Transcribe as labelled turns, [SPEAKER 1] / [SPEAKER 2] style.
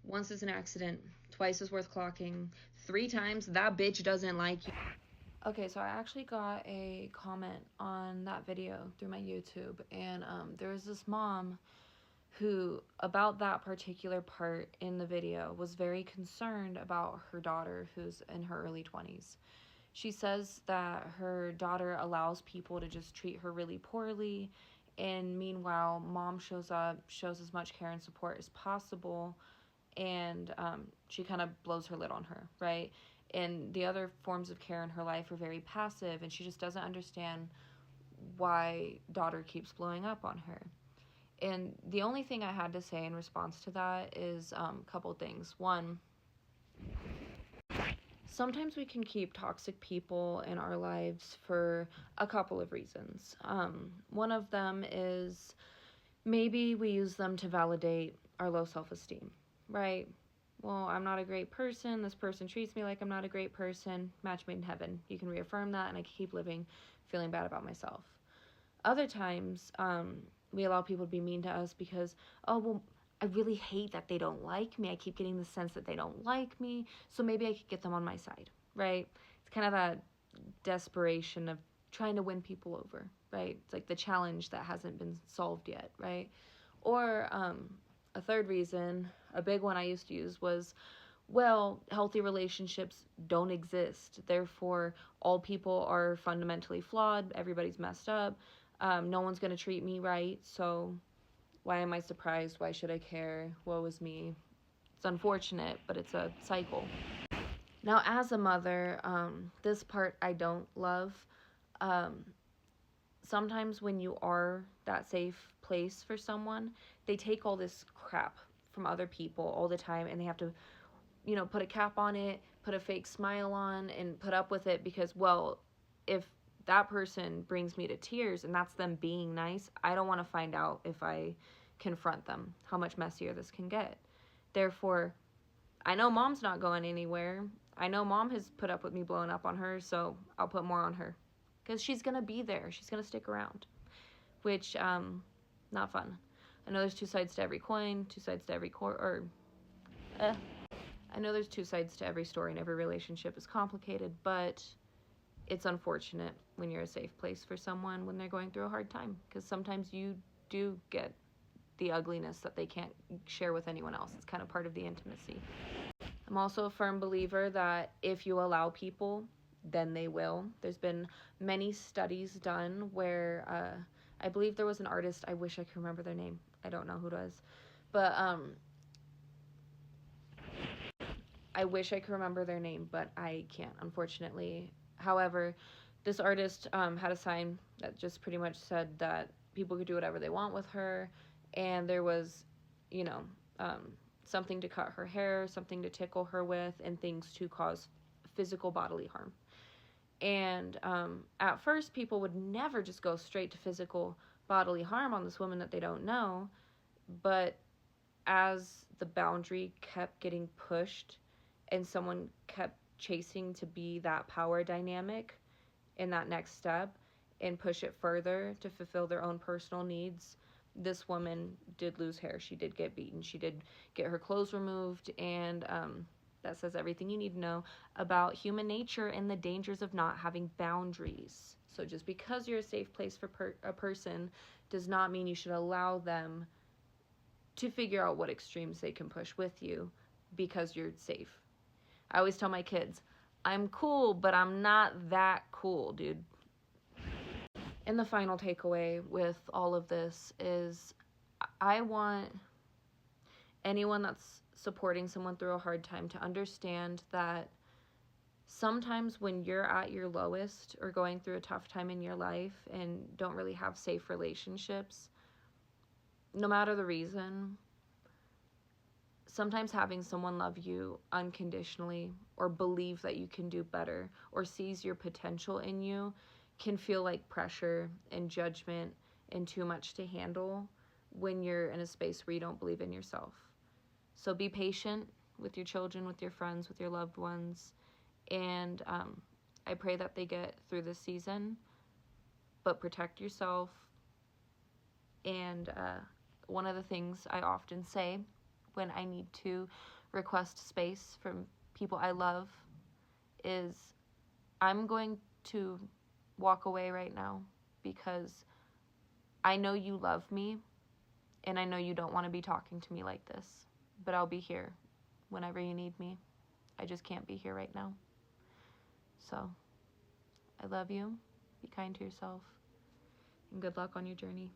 [SPEAKER 1] Once is an accident, twice is worth clocking, 3 times that bitch doesn't like you. Okay, so I actually got a comment on that video through my YouTube, and there was this mom who, about that particular part in the video, was very concerned about her daughter who's in her early 20s. She says that her daughter allows people to just treat her really poorly, and meanwhile, mom shows up, shows as much care and support as possible, and she kind of blows her lid on her, right? And the other forms of care in her life are very passive, and she just doesn't understand why daughter keeps blowing up on her. And the only thing I had to say in response to that is a couple things. One, sometimes we can keep toxic people in our lives for a couple of reasons. One of them is maybe we use them to validate our low self-esteem, right? Well, I'm not a great person. This person treats me like I'm not a great person. Match made in heaven. You can reaffirm that, and I can keep living feeling bad about myself. Other times, we allow people to be mean to us because, oh, well, I really hate that they don't like me. I keep getting the sense that they don't like me, so maybe I could get them on my side, right? It's kind of that desperation of trying to win people over, right? It's like the challenge that hasn't been solved yet, right? Or a third reason, a big one I used to use was, well, healthy relationships don't exist. Therefore, all people are fundamentally flawed. Everybody's messed up. No one's going to treat me right. So why am I surprised? Why should I care? Woe is me. It's unfortunate, but it's a cycle. Now, as a mother, this part I don't love. Um, Sometimes when you are that safe place for someone, they take all this crap from other people all the time, and they have to, put a cap on it, put a fake smile on, and put up with it because, well, if that person brings me to tears and that's them being nice, I don't want to find out if I confront them how much messier this can get. Therefore, I know mom's not going anywhere. I know mom has put up with me blowing up on her, so I'll put more on her. Because she's going to be there. She's going to stick around. Which, not fun. I know there's two sides to every coin, two sides to every I know there's two sides to every story, and every relationship is complicated, but it's unfortunate when you're a safe place for someone when they're going through a hard time. Because sometimes you do get the ugliness that they can't share with anyone else. It's kind of part of the intimacy. I'm also a firm believer that if you allow people, then they will. There's been many studies done where I believe there was an artist, I wish I could remember their name. I don't know who does. But I wish I could remember their name, but I can't, unfortunately. However, this artist had a sign that just pretty much said that people could do whatever they want with her, and there was, something to cut her hair, something to tickle her with, and things to cause physical bodily harm. And at first, people would never just go straight to physical bodily harm on this woman that they don't know. But as the boundary kept getting pushed and someone kept chasing to be that power dynamic in that next step and push it further to fulfill their own personal needs, this woman did lose hair. She did get beaten. She did get her clothes removed, and that says everything you need to know about human nature and the dangers of not having boundaries. So just because you're a safe place for a person does not mean you should allow them to figure out what extremes they can push with you because you're safe. I always tell my kids, I'm cool, but I'm not that cool, dude. And the final takeaway with all of this is I want anyone that's supporting someone through a hard time to understand that sometimes when you're at your lowest or going through a tough time in your life and don't really have safe relationships, no matter the reason, sometimes having someone love you unconditionally or believe that you can do better or sees your potential in you can feel like pressure and judgment and too much to handle when you're in a space where you don't believe in yourself. So be patient with your children, with your friends, with your loved ones, and I pray that they get through this season, but protect yourself. And one of the things I often say when I need to request space from people I love is I'm going to walk away right now because I know you love me and I know you don't want to be talking to me like this, but I'll be here whenever you need me. I just can't be here right now. So, I love you. Be kind to yourself. And good luck on your journey.